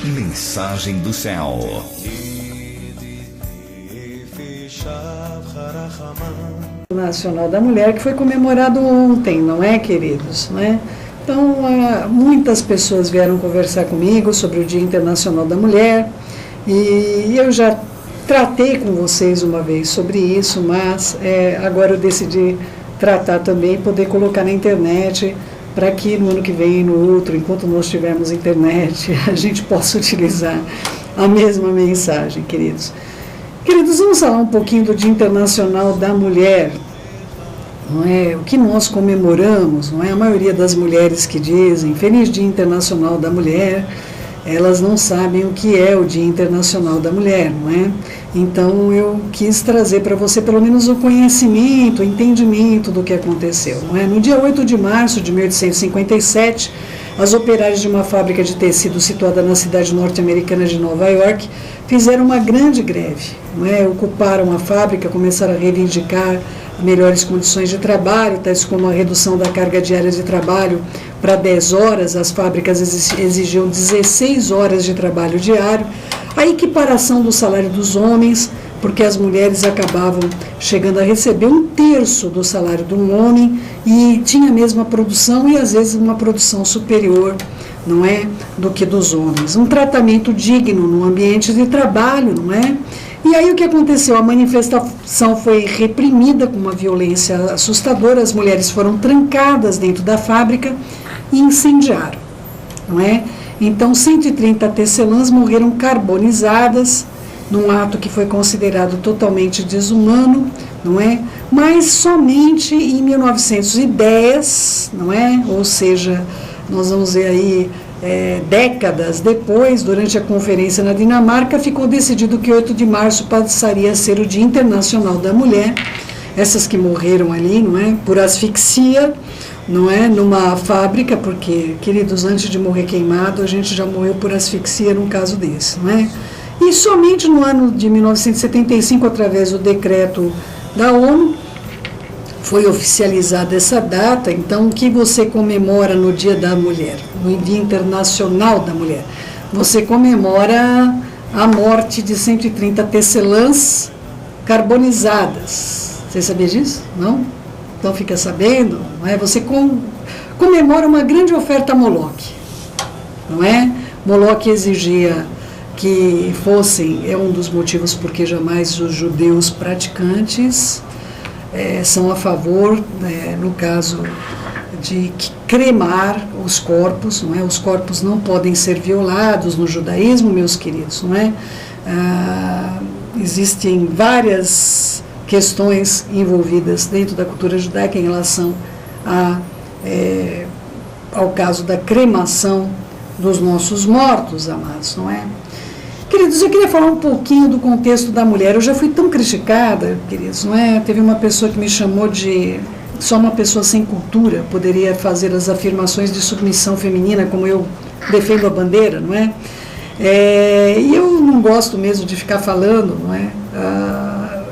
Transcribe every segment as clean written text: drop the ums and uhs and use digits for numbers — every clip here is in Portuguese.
Mensagem do Céu. Nacional da Mulher, que foi comemorado ontem, não é, queridos? Não é? Então, muitas pessoas vieram conversar comigo sobre o Dia Internacional da Mulher, e eu já tratei com vocês uma vez sobre isso, mas agora eu decidi tratar também e poder colocar na internet, para que no ano que vem, no outro, enquanto nós tivermos internet, a gente possa utilizar a mesma mensagem, queridos. Queridos, vamos falar um pouquinho do Dia Internacional da Mulher, não é? O que nós comemoramos, não é? A maioria das mulheres que dizem Feliz Dia Internacional da Mulher, elas não sabem o que é o Dia Internacional da Mulher, não é? Então eu quis trazer para você pelo menos o conhecimento, o entendimento do que aconteceu, não é? No dia 8 de março de 1857, as operárias de uma fábrica de tecido situada na cidade norte-americana de Nova York fizeram uma grande greve, não é? Ocuparam a fábrica, começaram a reivindicar melhores condições de trabalho, tais como a redução da carga diária de trabalho para 10 horas, as fábricas exigiam 16 horas de trabalho diário, a equiparação do salário dos homens, porque as mulheres acabavam chegando a receber 1/3 do salário de um homem e tinha a mesma produção e às vezes uma produção superior, não é, do que dos homens. Um tratamento digno no ambiente de trabalho, não é? E aí o que aconteceu? A manifestação foi reprimida com uma violência assustadora, as mulheres foram trancadas dentro da fábrica e incendiaram, não é? Então 130 tecelãs morreram carbonizadas, num ato que foi considerado totalmente desumano, não é? Mas somente em 1910, não é? Ou seja, nós vamos ver aí décadas depois, durante a conferência na Dinamarca, ficou decidido que 8 de março passaria a ser o Dia Internacional da Mulher. Essas que morreram ali, não é? Por asfixia, não é? Numa fábrica, porque, queridos, antes de morrer queimado, a gente já morreu por asfixia num caso desse, não é? E somente no ano de 1975, através do decreto da ONU, foi oficializada essa data. Então, o que você comemora no Dia da Mulher, no Dia Internacional da Mulher? Você comemora a morte de 130 tecelãs carbonizadas. Você sabia disso? Não? Então fica sabendo, não é? Você comemora uma grande oferta a Moloque, não é? Moloque exigia que fossem, é um dos motivos porque jamais os judeus praticantes são a favor, no caso de cremar os corpos, não é? Os corpos não podem ser violados no judaísmo, meus queridos, não é? Existem várias questões envolvidas dentro da cultura judaica em relação ao caso da cremação dos nossos mortos, amados, não é? Queridos, eu queria falar um pouquinho do contexto da mulher. Eu já fui tão criticada, queridos, não é? Teve uma pessoa que me chamou de só uma pessoa sem cultura poderia fazer as afirmações de submissão feminina, como eu defendo a bandeira, não é? E eu não gosto mesmo de ficar falando, não é?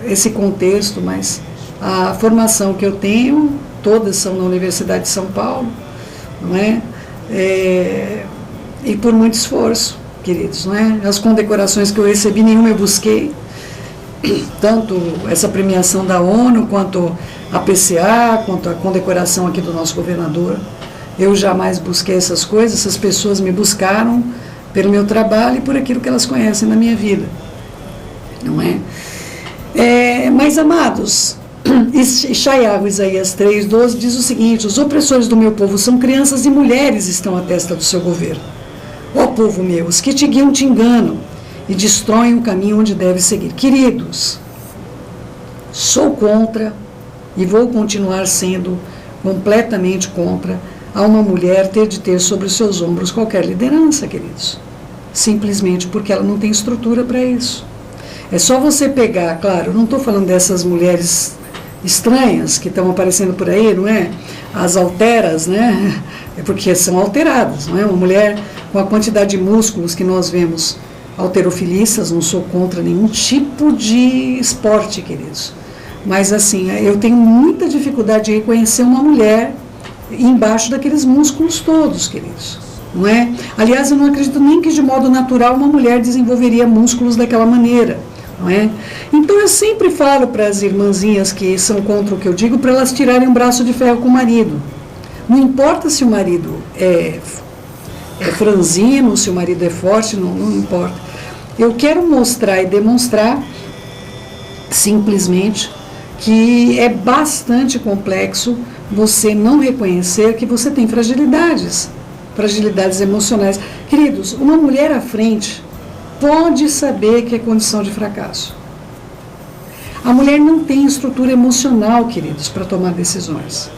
Esse contexto, mas a formação que eu tenho, todas são na Universidade de São Paulo, não é? E por muito esforço, queridos, não é? As condecorações que eu recebi, nenhuma eu busquei, tanto essa premiação da ONU, quanto a PCA, quanto a condecoração aqui do nosso governador. Eu jamais busquei essas coisas, essas pessoas me buscaram pelo meu trabalho e por aquilo que elas conhecem na minha vida, não é? Mas, amados, Isaías 3,12 diz o seguinte: os opressores do meu povo são crianças e mulheres estão à testa do seu governo. Ó povo meu, os que te guiam te enganam e destroem o caminho onde deve seguir. Queridos, sou contra e vou continuar sendo completamente contra a uma mulher ter de ter sobre os seus ombros qualquer liderança, queridos. Simplesmente porque ela não tem estrutura para isso. É só você pegar, claro, não estou falando dessas mulheres estranhas que estão aparecendo por aí, não é? As alteras, né? É porque são alteradas, não é? Uma mulher com a quantidade de músculos que nós vemos, halterofilistas, não sou contra nenhum tipo de esporte, queridos. Mas assim, eu tenho muita dificuldade de reconhecer uma mulher embaixo daqueles músculos todos, queridos. não é? Aliás, eu não acredito nem que de modo natural uma mulher desenvolveria músculos daquela maneira, não é? Então eu sempre falo para as irmãzinhas que são contra o que eu digo, para elas tirarem um braço de ferro com o marido. Não importa se o marido é franzino, se o marido é forte, não importa. Eu quero mostrar e demonstrar simplesmente que é bastante complexo você não reconhecer que você tem fragilidades emocionais. Queridos, uma mulher à frente pode saber que é condição de fracasso. A mulher não tem estrutura emocional, queridos, para tomar decisões.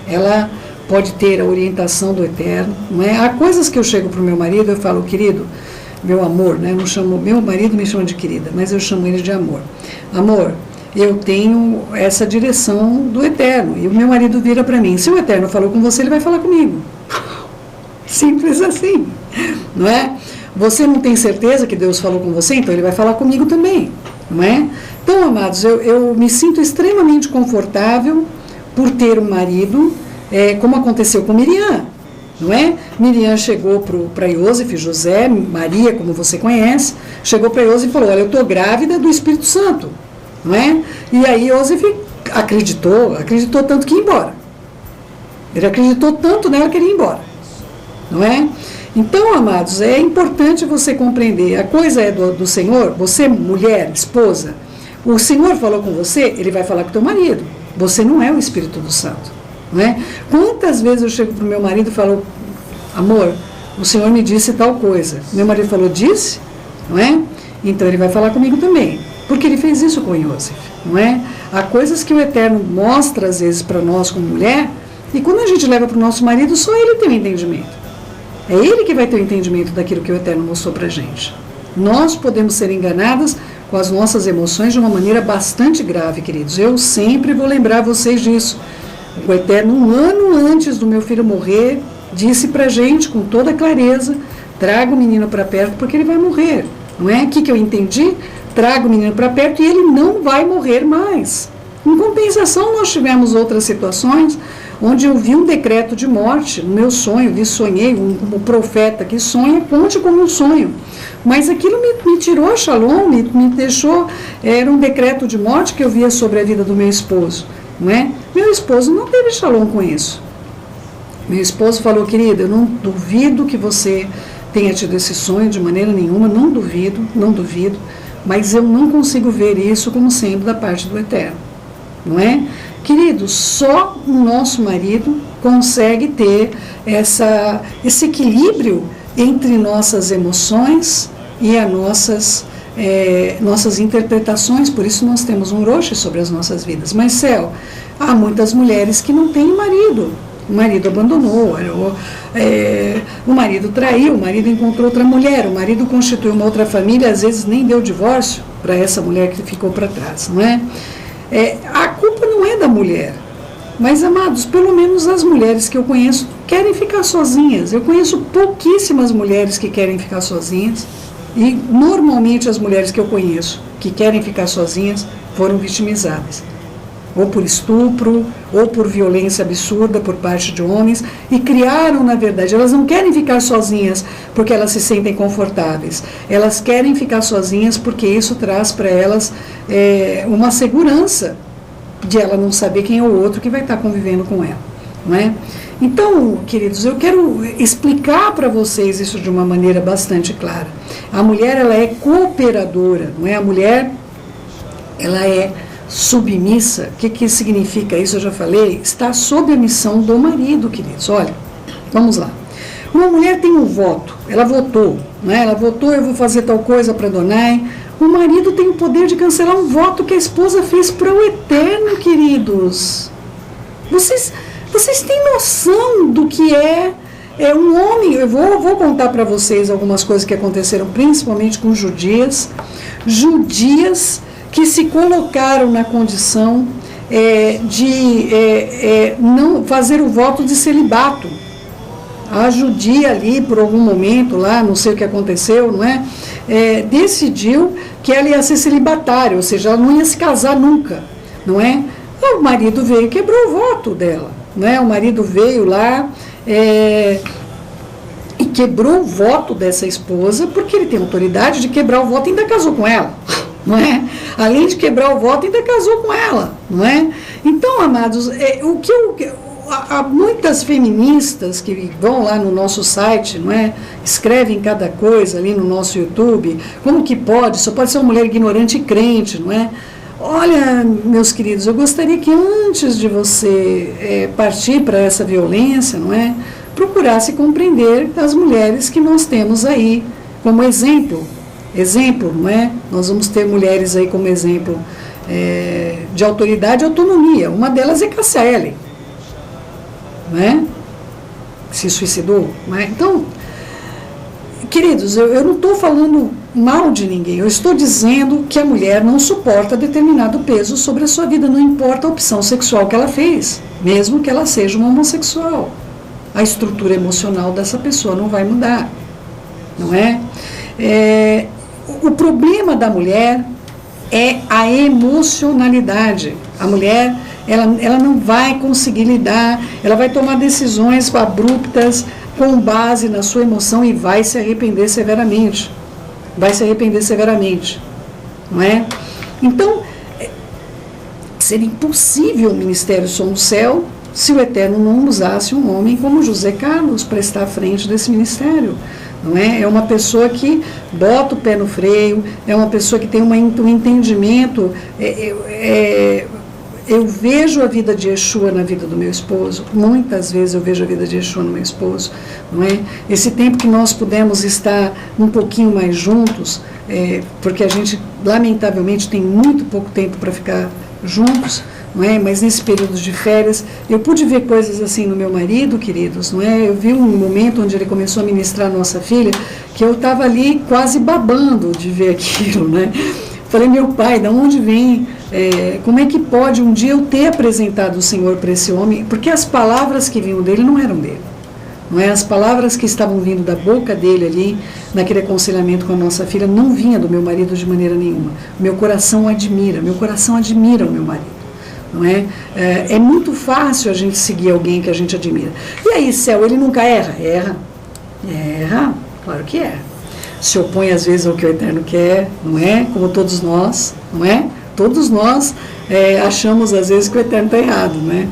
Ela pode ter a orientação do Eterno, não é? Há coisas que eu chego para o meu marido, eu falo, querido, meu amor, né? Eu não chamo, meu marido me chama de querida, mas eu chamo ele de amor. Amor, eu tenho essa direção do Eterno, e o meu marido vira para mim, se o Eterno falou com você, ele vai falar comigo. Simples assim, não é? Você não tem certeza que Deus falou com você, então ele vai falar comigo também, não é? Então, amados, eu me sinto extremamente confortável por ter um marido, como aconteceu com Miriam, não é? Miriam chegou para Iosef, José, Maria, como você conhece, chegou para Iosef e falou, olha, eu estou grávida do Espírito Santo, não é? E aí Iosef acreditou tanto que ia embora. Ele acreditou tanto nela que ele ia embora, não é? Então, amados, é importante você compreender, a coisa é do Senhor, você, mulher, esposa, o Senhor falou com você, ele vai falar com o teu marido, você não é o Espírito do Santo. Não é? Quantas vezes eu chego para o meu marido e falo, amor, o Senhor me disse tal coisa. Meu marido falou, disse? Não é? Então ele vai falar comigo também. Porque ele fez isso com Iosef, não é? Há coisas que o Eterno mostra às vezes para nós como mulher, e quando a gente leva para o nosso marido, só ele tem o entendimento. É ele que vai ter o entendimento daquilo que o Eterno mostrou para a gente. Nós podemos ser enganadas com as nossas emoções de uma maneira bastante grave, queridos. Eu sempre vou lembrar vocês disso. O Eterno, um ano antes do meu filho morrer, disse pra gente com toda clareza, traga o menino para perto porque ele vai morrer. Não é? O que eu entendi? Traga o menino para perto e ele não vai morrer mais. Em compensação, nós tivemos outras situações onde eu vi um decreto de morte no meu sonho, sonhei, um profeta que sonha, conte como um sonho. Mas aquilo me tirou a shalom, me deixou, era um decreto de morte que eu via sobre a vida do meu esposo. Não é? Meu esposo não teve shalom com isso. Meu esposo falou, querida, eu não duvido que você tenha tido esse sonho de maneira nenhuma, não duvido, mas eu não consigo ver isso como sendo da parte do Eterno. Não é? Querido, só o nosso marido consegue ter esse equilíbrio entre nossas emoções e as nossas interpretações, por isso nós temos um roche sobre as nossas vidas. Mas, Céu, há muitas mulheres que não têm marido. O marido abandonou, o marido traiu, o marido encontrou outra mulher, o marido constituiu uma outra família, às vezes nem deu divórcio para essa mulher que ficou para trás, não é? A culpa não é da mulher, mas, amados, pelo menos as mulheres que eu conheço querem ficar sozinhas. Eu conheço pouquíssimas mulheres que querem ficar sozinhas. E normalmente as mulheres que eu conheço que querem ficar sozinhas foram vitimizadas, ou por estupro, ou por violência absurda por parte de homens, e criaram, na verdade, elas não querem ficar sozinhas porque elas se sentem confortáveis, elas querem ficar sozinhas porque isso traz para elas uma segurança de ela não saber quem é o outro que vai estar convivendo com ela, não é? Então, queridos, eu quero explicar para vocês isso de uma maneira bastante clara. A mulher, ela é cooperadora, não é? A mulher, ela é submissa. O que significa isso? Eu já falei. Está sob a missão do marido, queridos. Olha, vamos lá. Uma mulher tem um voto, ela votou, não é? Ela votou, eu vou fazer tal coisa para Adonai. O marido tem o poder de cancelar um voto que a esposa fez para o Eterno, queridos. Vocês têm noção do que é um homem? Eu vou contar para vocês algumas coisas que aconteceram, principalmente com judias que se colocaram na condição de não fazer o voto de celibato. A judia ali, por algum momento lá, não sei o que aconteceu, não é? Decidiu que ela ia ser celibatária, ou seja, ela não ia se casar nunca, não é? O marido veio e quebrou o voto dela. Né? O marido veio lá e quebrou o voto dessa esposa, porque ele tem autoridade de quebrar o voto e ainda casou com ela, não é? Além de quebrar o voto, ainda casou com ela, não é? Então, amados, há muitas feministas que vão lá no nosso site, não é? Escrevem cada coisa ali no nosso YouTube. Como que pode? Só pode ser uma mulher ignorante e crente, não é? Olha, meus queridos, eu gostaria que antes de você partir para essa violência, não é? Procurasse compreender as mulheres que nós temos aí como exemplo, não é? Nós vamos ter mulheres aí como exemplo de autoridade e autonomia. Uma delas é Cássia Eller, não é? Se suicidou, não é? Então, queridos, eu não estou falando mal de ninguém, eu estou dizendo que a mulher não suporta determinado peso sobre a sua vida, não importa a opção sexual que ela fez, mesmo que ela seja uma homossexual. A estrutura emocional dessa pessoa não vai mudar, não é? O problema da mulher é a emocionalidade. A mulher, ela não vai conseguir lidar, ela vai tomar decisões abruptas com base na sua emoção e vai se arrepender severamente. Não é? Então, seria impossível o ministério Som do Céu se o Eterno não usasse um homem como José Carlos para estar à frente desse ministério. Não é? É uma pessoa que bota o pé no freio, é uma pessoa que tem um entendimento. Eu vejo a vida de Yeshua na vida do meu esposo, muitas vezes eu vejo a vida de Yeshua no meu esposo, não é? Esse tempo que nós pudemos estar um pouquinho mais juntos, porque a gente, lamentavelmente, tem muito pouco tempo para ficar juntos, não é? Mas nesse período de férias, eu pude ver coisas assim no meu marido, queridos, não é? Eu vi um momento onde ele começou a ministrar a nossa filha, que eu estava ali quase babando de ver aquilo, né? Falei, meu pai, de onde vem, como é que pode um dia eu ter apresentado o Senhor para esse homem? Porque as palavras que vinham dele não eram dele. Não é? As palavras que estavam vindo da boca dele ali, naquele aconselhamento com a nossa filha, não vinha do meu marido de maneira nenhuma. Meu coração admira o meu marido. Não é? É muito fácil a gente seguir alguém que a gente admira. E aí, Céu, ele nunca erra? Erra, claro que erra. Se opõe às vezes ao que o Eterno quer, não é? Como todos nós, não é? Todos nós achamos às vezes que o Eterno está errado, né?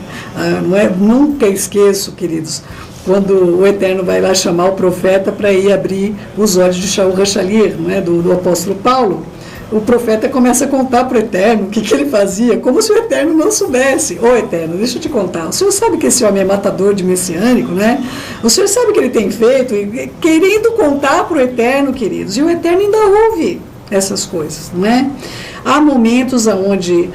Não é? Nunca esqueço, queridos, quando o Eterno vai lá chamar o profeta para ir abrir os olhos de Shaul Hachalir, não é? Do apóstolo Paulo. O profeta começa a contar para o Eterno o que ele fazia, como se o Eterno não soubesse. Ô Eterno, deixa eu te contar, o senhor sabe que esse homem é matador de messiânico, né? O senhor sabe o que ele tem feito, querendo contar para o Eterno, queridos, e o Eterno ainda ouve essas coisas, não é? Há momentos onde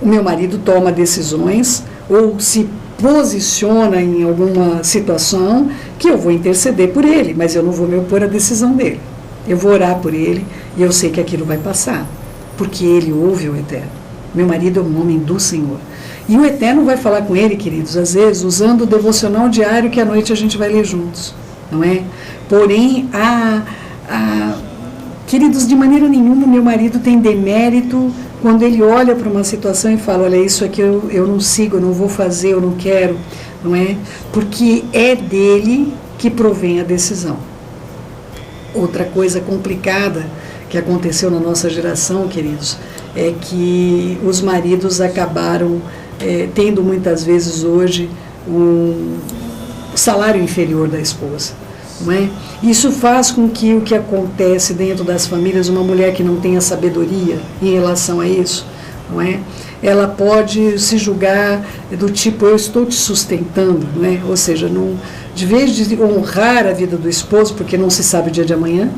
o meu marido toma decisões ou se posiciona em alguma situação que eu vou interceder por ele, mas eu não vou me opor à decisão dele. Eu vou orar por ele e eu sei que aquilo vai passar, porque ele ouve o Eterno. Meu marido é um homem do Senhor. E o Eterno vai falar com ele, queridos, às vezes usando o devocional diário que à noite a gente vai ler juntos, não é? Porém, queridos, de maneira nenhuma meu marido tem demérito quando ele olha para uma situação e fala, olha, isso aqui eu não sigo, eu não vou fazer, eu não quero, não é? Porque é dele que provém a decisão. Outra coisa complicada que aconteceu na nossa geração, queridos, é que os maridos acabaram tendo muitas vezes hoje um salário inferior da esposa, não é? Isso faz com que o que acontece dentro das famílias, uma mulher que não tenha sabedoria em relação a isso, não é? Ela pode se julgar do tipo, eu estou te sustentando, não é? Ou seja, de vez de honrar a vida do esposo, porque não se sabe o dia de amanhã,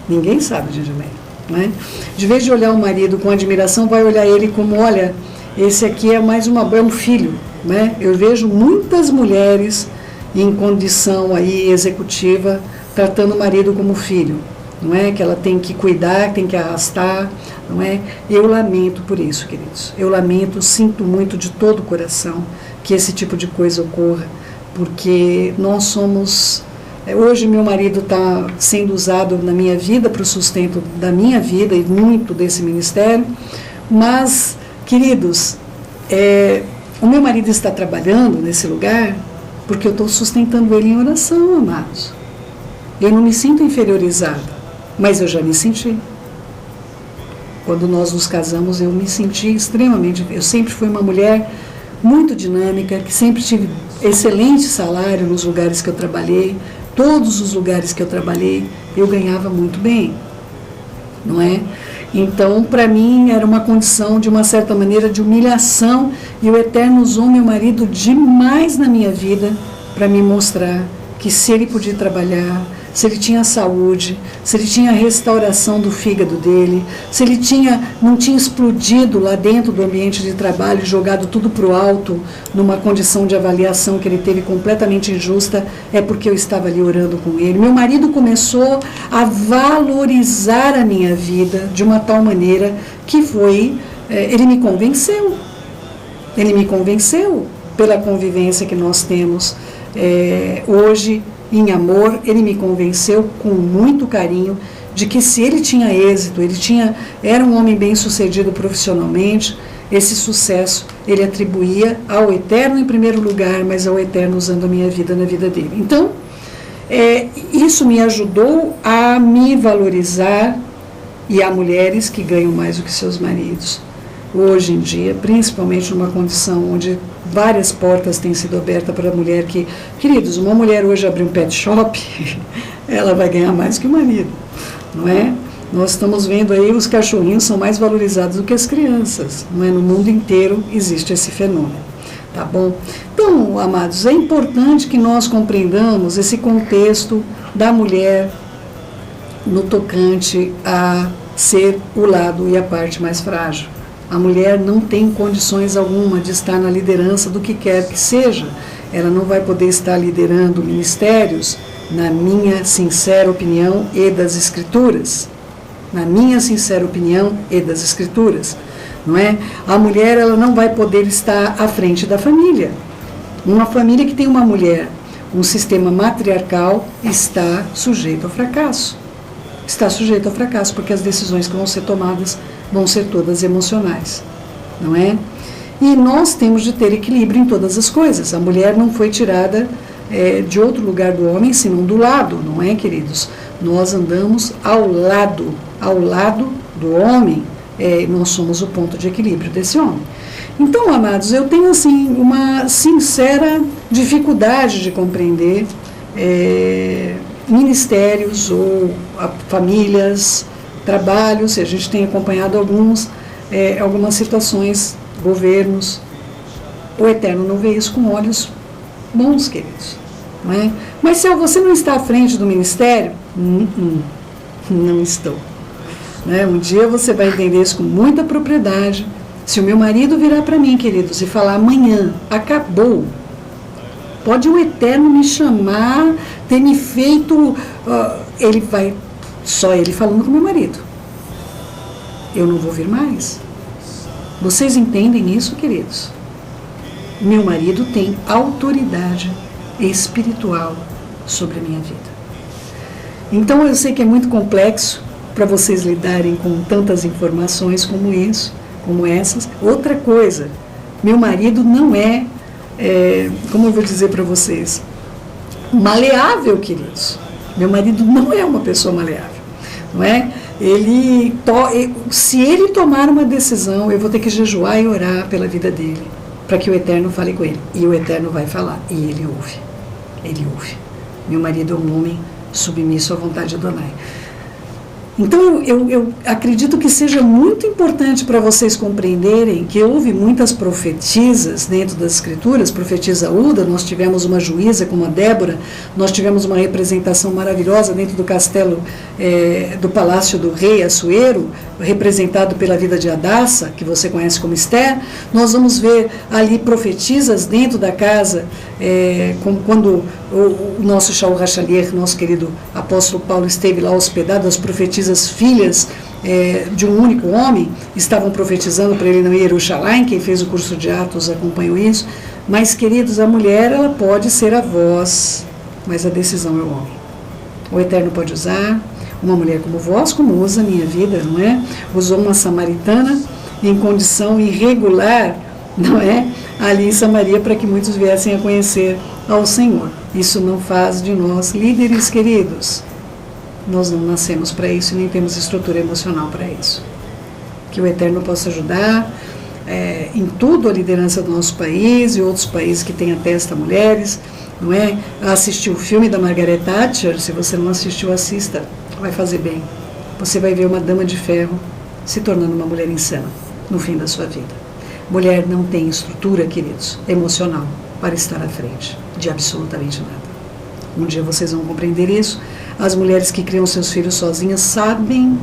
ninguém sabe o dia de amanhã, não é? De vez de olhar o marido com admiração, vai olhar ele como, olha, esse aqui é um filho, né? Eu vejo muitas mulheres em condição aí executiva tratando o marido como filho, não é? Que ela tem que cuidar, tem que arrastar, não é? Eu lamento por isso, queridos. Eu lamento, sinto muito de todo o coração que esse tipo de coisa ocorra, porque nós somos... Hoje meu marido está sendo usado na minha vida para o sustento da minha vida e muito desse ministério, mas, queridos, o meu marido está trabalhando nesse lugar porque eu estou sustentando ele em oração, amados. Eu não me sinto inferiorizada, mas eu já me senti. Quando nós nos casamos, eu me senti extremamente... Eu sempre fui uma mulher muito dinâmica, que sempre tive excelente salário nos lugares que eu trabalhei. Todos os lugares que eu trabalhei, eu ganhava muito bem, não é? Então, para mim, era uma condição, de uma certa maneira, de humilhação, e o Eterno usou meu marido demais na minha vida para me mostrar que se ele podia trabalhar, se ele tinha saúde, se ele tinha a restauração do fígado dele, se ele não tinha explodido lá dentro do ambiente de trabalho, jogado tudo para o alto, numa condição de avaliação que ele teve completamente injusta, é porque eu estava ali orando com ele. Meu marido começou a valorizar a minha vida de uma tal maneira que ele me convenceu. Ele me convenceu pela convivência que nós temos hoje, em amor. Ele me convenceu com muito carinho de que se ele tinha êxito, era um homem bem-sucedido profissionalmente, esse sucesso ele atribuía ao Eterno em primeiro lugar, mas ao Eterno usando a minha vida na vida dele. Então, isso me ajudou a me valorizar, e há mulheres que ganham mais do que seus maridos. Hoje em dia, principalmente numa condição onde várias portas têm sido abertas para a mulher que... Queridos, uma mulher hoje abrir um pet shop, ela vai ganhar mais que o marido, não é? Nós estamos vendo aí, os cachorrinhos são mais valorizados do que as crianças, não é? No mundo inteiro existe esse fenômeno, tá bom? Então, amados, é importante que nós compreendamos esse contexto da mulher no tocante a ser o lado e a parte mais frágil. A mulher não tem condições alguma de estar na liderança do que quer que seja. Ela não vai poder estar liderando ministérios, na minha sincera opinião e das Escrituras. Na minha sincera opinião e das Escrituras. Não é? A mulher, ela não vai poder estar à frente da família. Uma família que tem uma mulher, um sistema matriarcal, está sujeito ao fracasso. Está sujeito ao fracasso, porque as decisões que vão ser tomadas vão ser todas emocionais, não é? E nós temos de ter equilíbrio em todas as coisas. A mulher não foi tirada de outro lugar do homem, senão do lado, não é, queridos? Nós andamos ao lado do homem, nós somos o ponto de equilíbrio desse homem. Então, amados, eu tenho assim uma sincera dificuldade de compreender ministérios ou famílias, trabalhos, e a gente tem acompanhado algumas situações, governos. O Eterno não vê isso com olhos bons, queridos, não é? Mas se você não está à frente do ministério, não estou. Né? Um dia você vai entender isso com muita propriedade. Se o meu marido virar para mim, queridos, e falar: amanhã acabou, pode o Eterno me chamar, ter me feito, só ele falando com meu marido, eu não vou vir mais. Vocês entendem isso, queridos? Meu marido tem autoridade espiritual sobre a minha vida. Então eu sei que é muito complexo para vocês lidarem com tantas informações como essas. Outra coisa, meu marido não como eu vou dizer para vocês, maleável, queridos. Meu marido não é uma pessoa maleável, não é? Se ele tomar uma decisão, eu vou ter que jejuar e orar pela vida dele, para que o Eterno fale com ele. E o Eterno vai falar, e ele ouve. Ele ouve. Meu marido é um homem submisso à vontade de Adonai. Então, eu acredito que seja muito importante para vocês compreenderem que houve muitas profetisas dentro das Escrituras, profetisa Uda, nós tivemos uma juíza como a Débora, nós tivemos uma representação maravilhosa dentro do castelo do Palácio do Rei Assuero, representado pela vida de Hadassa, que você conhece como Esther. Nós vamos ver ali profetisas dentro da casa, como quando o nosso Shaul Hachalier, nosso querido apóstolo Paulo, esteve lá hospedado, as profetisas filhas de um único homem estavam profetizando para ele não ir a Jerusalém. Quem fez o curso de Atos acompanhou isso. Mas, queridos, a mulher, ela pode ser a voz, mas a decisão é o homem. O Eterno pode usar uma mulher como voz, como usa a minha vida, não é? Usou uma samaritana em condição irregular, não é? Ali em Samaria, para que muitos viessem a conhecer ao Senhor. Isso não faz de nós líderes, queridos. Nós não nascemos para isso e nem temos estrutura emocional para isso. Que o Eterno possa ajudar em tudo a liderança do nosso país e outros países que têm testa mulheres, não é? Assistir o filme da Margaret Thatcher, se você não assistiu, assista, vai fazer bem. Você vai ver uma dama de ferro se tornando uma mulher insana no fim da sua vida. Mulher não tem estrutura, queridos, emocional para estar à frente de absolutamente nada. Um dia vocês vão compreender isso. As mulheres que criam seus filhos sozinhas sabem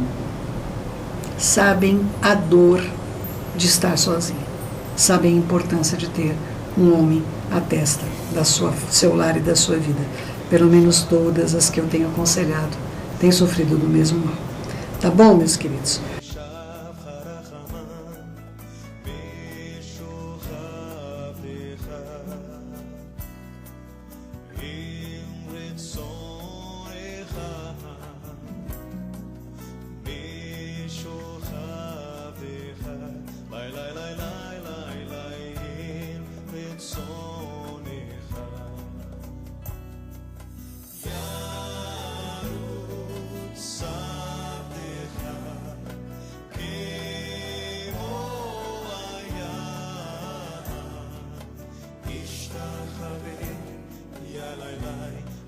a dor de estar sozinha, sabem a importância de ter um homem à testa da seu lar e da sua vida. Pelo menos todas as que eu tenho aconselhado têm sofrido do mesmo mal. Tá bom, meus queridos?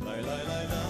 La la la